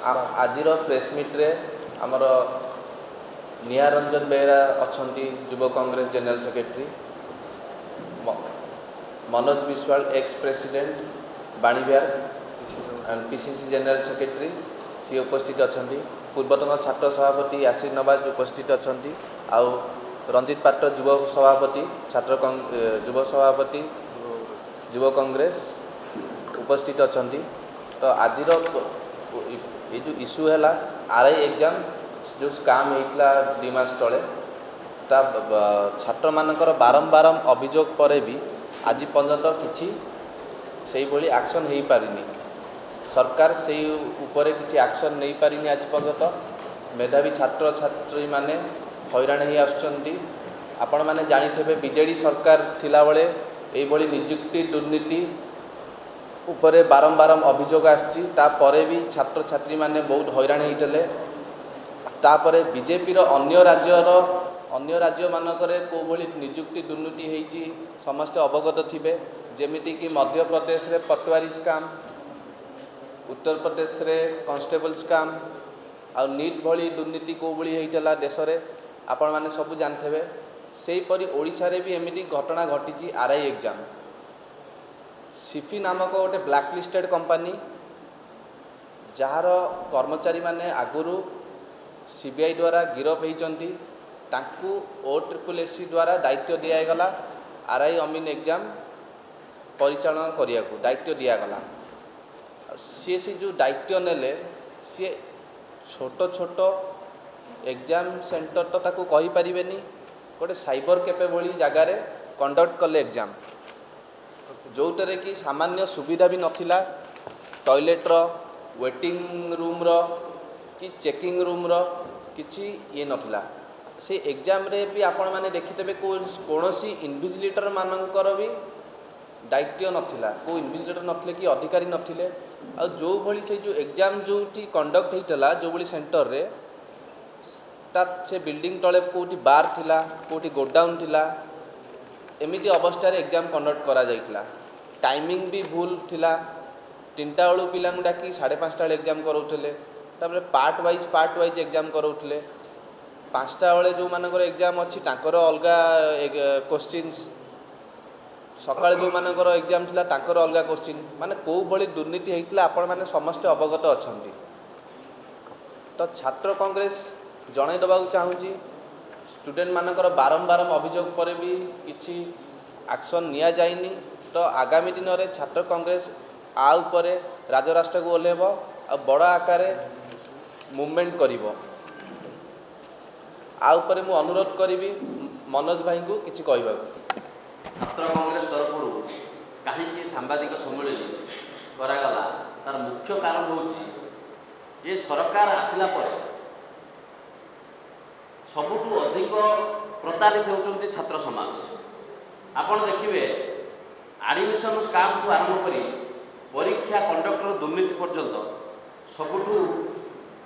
आजिर press मीट्रे आमर निहारंजन बेहेरा अच्छा युव Congress general secretary, Manoj Biswal ex president Banivihar and PCC general secretary सी उपस्थित अच्छा, पूर्वतन छात्र सभापति आशीष नवाज उपस्थित अच्छा, आउ रंजित पात्र युव सभापति युव सभापति युव कांग्रेस उपस्थित अच्छा। तो आज ये जो इश्यू है आरआई एग्जाम जो स्काम होता 2 मास तले छात्र मानकर बारंबार अभियोग पर भी आज पर्यंत किसी से भाई एक्शन हो पारिनी, सरकार से ऊपर किसी एक्शन नहीं पारिनी आज पर्यंत। मेधावी छात्र छात्री माने हैरान हो आसुच्चंती। आपण माने जानिथिबे बीजेडी सरकार थिला बेले एई भली नियुक्ति दुर्नीति उपरे बारंबार अभियोग आपर भी छात्र छात्री माने बहुत हैरान होते। तापर बीजेपी अन्य राज्य मानकरे को भली नियुक्ति दुर्नीति होती समस्ते अवगत थिबे। जेमिति कि मध्य प्रदेश रे पटवारी स्काम, उत्तर प्रदेश रे कांस्टेबल स्काम आ नीट भली दुर्नीति को भली होता देश में आपण माने सब जानते। से परी ओडिशा रे भी एमिटी घटना घटी आरआई एग्जाम। सिफी नामक गोटे ब्लैकलिस्टेड कंपनी जार कर्मचारी माने आगुरु सीबीआई द्वारा गिरफ होती, OSSC द्वारा दायित्व दिगला आरआई अमीन एग्जाम परिचालन करने को दायित्व दिगला। सी से जो दायित्व नेले सी छोट छोट एग्जाम सेंटर तो ताकू कहि परिबेनी, गोटे साइबर कैफे भली जगार कंडक्ट कले एग्जाम जो थे कि सामान्य सुविधा भी नथिला, टॉयलेट वेटिंग रूम कि चेकिंग रूम किसी ये नथिला। से एग्जाम रे भी आपण माने देखिथे कौन सी इन्विजिलेटर मानकर भी दायित्व नथिला, को इन्विजिलेटर नथिले कि अधिकारी नथिले। आ जो भली से जो एग्जाम जो कंडक्ट होता जो भली सेंटर रे से बिल्डिंग तले कोटी बार थिला, कोटी गोडाउन थिला, एमिति अवस्था रे एग्जाम कंडक्ट करा जाइतला। टाइमिंग भी भूल थिला, 3टा बेलू पिला डाकी 5:30 बेले एग्जाम कराउथले, तापर पार्ट वाइज एग्जाम कराउथले। 5टा बेले जो मानकर एग्जाम अच्छी तांकर अलगा क्वेश्चंस, सकाळे जो मानकर एग्जाम थिला तांकर अलगा क्वेश्चन, माने को भली दुर्नीति हेतिला आपण माने समस्त अवगत अछंती। तो छात्र कांग्रेस जणाई देबाक चाहूँगी स्टूडेंट मानकर बारंबार अभियोग पर भी किसी एक्शन निया जाइनी। तो आगामी दिन में छात्र कांग्रेस आ उपरे राजराष्ट्र को ओह्लेब आ बड़ आकार मूवमेंट करिवो। आ उपरे मु अनुरोध करी मनोज भाई को किसी कहबाक। छात्र कांग्रेस तरफ कहीं सांबादिक सम्मेलन करागला तार मुख्य कारण होची ये सरकार आसिला पर सबुठु अधिक प्रतारित होती छात्र समाज। आपण देखिए एडमिशन स्काम ठू आरंभ करी परीक्षा कंडक्टर दुर्नीति पर्यंत सबुठु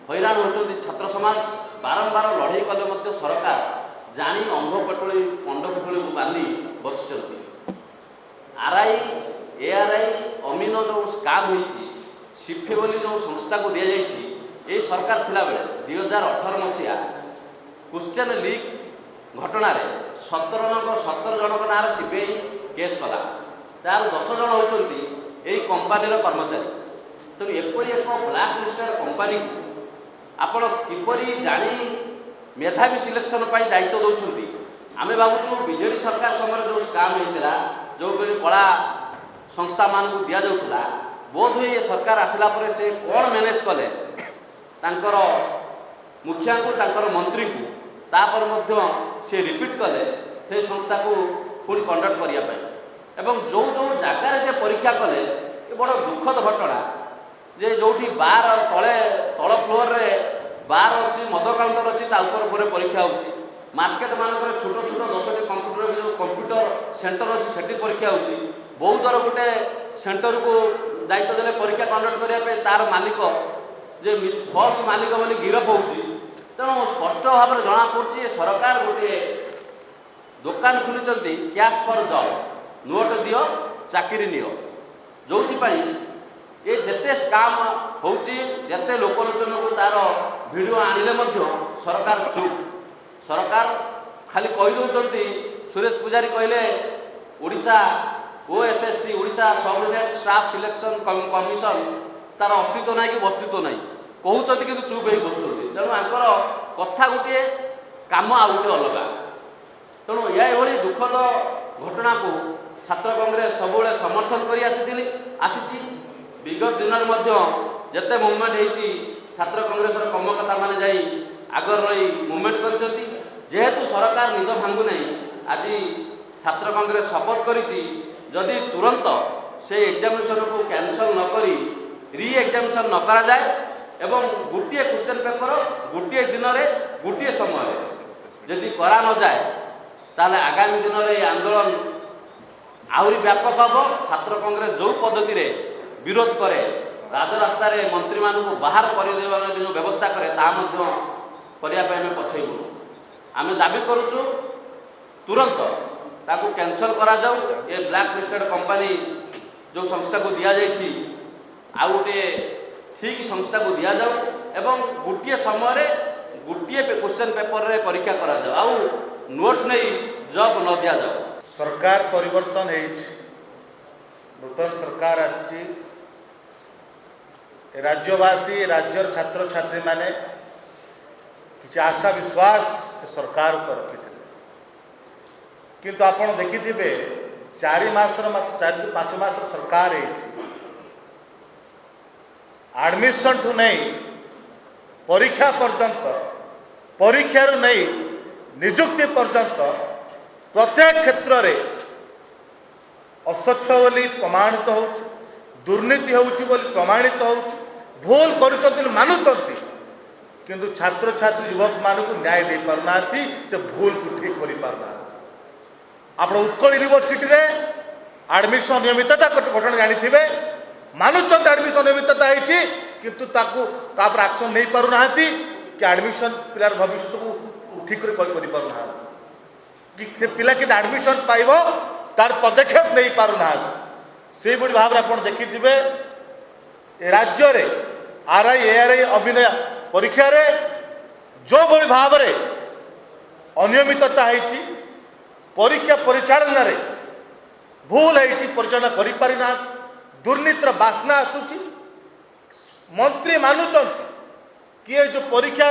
हैरान होती छात्र समाज। बारंबार लड़ाई कले सरकार जानी अंधपटुली पंडपटुली को बांधी बस आरआई एआरआई अमीन जो स्काम होती सिफे बोली जो संस्था को दि जाइए ये सरकार थिला बेले 2018 मसीहा क्वेश्चन लीक घटना 17 जन ना सीबीआई केस कला, तार 10 जन होती यही कंपानीर कर्मचारी। तेणु एपरी एक ब्लैक लिस्टेड कंपानी आपण किपरि जानी मेधावी सिलेक्शन पर दायित्व दौरान आम भावुँ बीजेडी सरकार समय जो स्काम होता जो कला संस्था मान को दि जाऊला बोध हुए ये सरकार आसला पर से कौन मैनेज कले तांकर मुखिया को तांकर मंत्री को तापर मध्य से रिपीट कले से संस्था को पुणी कंडक्ट करने एवं जो जो जगार से परीक्षा कले ये बड़ दुखद घटना जे जो बार तले तल फ्लोर रे बार अच्छी मद काउंटर अच्छी ऊपर परीक्षा होची। मार्केट मानक छोट छोट 10टी कंप्यूटर सेंटर अच्छी से परीक्षा होची। बहुतर गोटे सेंटर को दायित्व देले परीक्षा कंडक्ट करने तार मालिक जे फल्स मालिक बोली गिरफ होची। तेणु स्पष्ट भाव में जना पड़ी सरकार गोटे दुकान खोली कैश फॉर जॉब, नोट दियो चाकरी नियो, जो ये जिते स्काम होते लोकलोचन तार भिडियो आनिले मध्य सरकार चुप सरकार खाली कही दौरान सुरेश पुजारी कहले Odisha OSSC Odisha subordinate staff selection commission तार अस्तित्व ना कि वस्तित्व ना कहते कि चुप हो बस तेणु आंकर कथा गोटे काम आ गोटे अलग तेणु यह दुखद घटना को छात्र कांग्रेस सब समर्थन कर आसी विगत दिन में जिते मुवमेंट होती छात्र कांग्रेस कर्मकर्ता मैंने जा आगर रही मुवमेंट कर जेहेतु सरकार निद भांगु नहीं आज छात्र कांग्रेस शपथ करी जदि तुरंत से एग्जामिनेशन को कैंसल न करी री एग्जामिनेशन न करा जाए एवं गोटे क्वेश्चन पेपर गोटे दिन में गोटे समय जदि करा न जाए ताले आगामी दिन में आंदोलन आहरी व्यापक हम छात्र कांग्रेस जो पद्धति रे विरोध करे राजरास्तार मंत्री मान बाहर कर जो व्यवस्था करे करने पछेबू आम दाबी करुचु तुरंत ताकू कैंसल करा जाऊ ये ब्लैक लिस्टेड कंपनी जो संस्था को दिया जाइए आउ गोटे ठीक संस्था को दिया जाऊ एवं गोटे समय गोटे क्वेश्चन पेपर रे परीक्षा करा जाऊ आउ नोट नहीं जब न दिया जाऊ सरकार परिवर्तन है नूतन सरकार आसी राज्यवासी राज्यर छात्र छात्री माने किसी आशा विश्वास सरकार पर रखी किंतु आपण देखिथिबे 4 मास 5 मास सरकार एडमिशन ठू नहीं परीक्षा पर्यंत परीक्षार नहीं निजुक्ति पर्यंत प्रत्येक क्षेत्र में अस्वच्छ बोली प्रमाणित हो दुर्नीति हो प्रमाणित हो भूल कर मानुंट किंतु छात्र छात्री युवक मान न्याय दे पारना से भूल को ठीक कर पारना आप उत्कल यूनिवर्सिटी रे एडमिशन अनियमितता घटना जानी मानुंट एडमिशन अनियमितता होती किंतु तापर एक्शन नहीं पारना कि एडमिशन पिलार भविष्य को ठीक कर पारना कि से पिला कि एडमिशन पाइब तार पदक्षेप नहीं पारना से भाव में आप देखिथे राज्य रे आरआई एआरआई अभिनय परीक्षा रे जो भाई भाव में अनियमितता होती परीक्षा परिचालन रे भूल होती परिचालन कर पारिना दुर्नीतिर बासना आसूची मंत्री मानुंट कि ये जो परीक्षा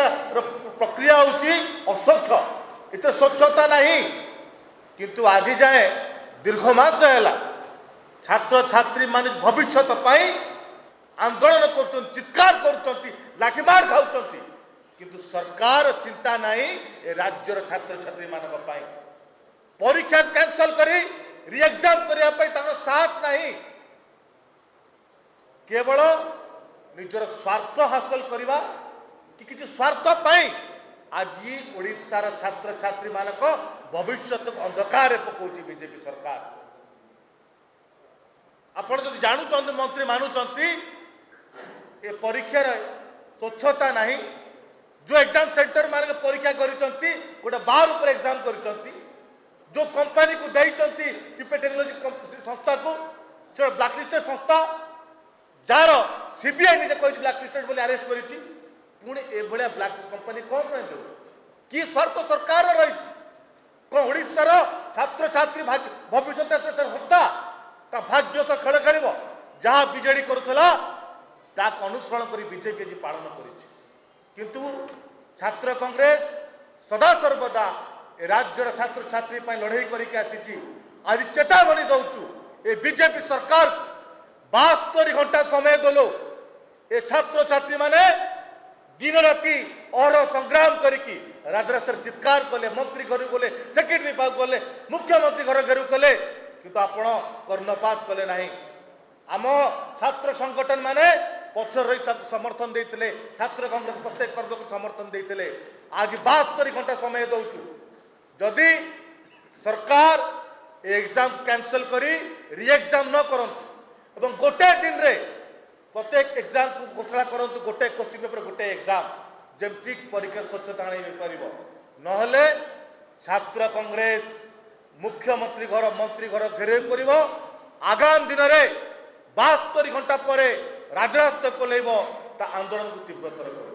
प्रक्रिया होची अस्वच्छ इतने स्वच्छता नहीं किंतु आज जाए दीर्घ मास है छात्र छात्री मान भविष्य आंदोलन कर चित्कार कर लाठीमार खाऊँ किंतु सरकार चिंता नहीं राज्यर छात्र छात्री मान परीक्षा कैंसल करी री एग्जाम करने साहस नहीं केवल निजर स्वार्थ हासिल करवा कि किसी स्वार्थ पाई आज ओडिशार छात्र छात्री मान भविष्य को अंधकार पकाउची बीजेपी सरकार आपण जब जानूँ मंत्री मानुंट ए परीक्षार स्वच्छता नहीं जो एग्जाम सेंटर मान परीक्षा करिसंती गोटे बार ऊपर एग्जाम करिसंती जो कंपनी को देइसंती सीपे टेक्नोलॉजी संस्था को से ब्लैकलिस्टेड संस्था जार सीबीआई निजे कहि ब्लैकलिस्टेड बोली अरेस्ट करिछि पुणे ए भलिया ब्लैकलिस्ट कंपनी कोन पे दउ की शर्त सरकार रही को ओडिशार छात्र छात्री भविष्य संस्था ता भाग्य से खेल खेल जहाँ बीजेडी करुला ताक अनुसरण कर बीजेपी आज पालन किंतु छात्र कांग्रेस सदा सर्वदा राज्यर छात्र छात्री लड़ाई करके आसी आज चेतावनी दौचु ए बीजेपी सरकार 72 घंटा समय देलो ए छात्र छात्री माने दिन राति अहर संग्राम करिकी राजरास्तार चित्कार कले मंत्री घर गले सेक्रेटरी पाक गले मुख्यमंत्री घर घर गले किंतु आपण कर्णपात कले नहीं आम छात्र संगठन माने पछर रही समर्थन देते छात्र कांग्रेस प्रत्येक वर्ग को समर्थन देते आज 72 घंटा समय दौचु जदि सरकार एग्जाम कैंसल करी री एग्जाम न करंतु एवं गोटे दिन रे प्रत्येक एग्जाम को घोषणा करंतु गोटे क्वेश्चन पेपर गोटे एग्जाम जमती परीक्षा स्वच्छता नहीं पारिबो नहले छात्र कांग्रेस मुख्यमंत्री घर मंत्री घर घेरे करिवो आगामी दिन रे 72 घंटा पर राजरास्ता कोलेब आंदोलन को तीव्रतर कर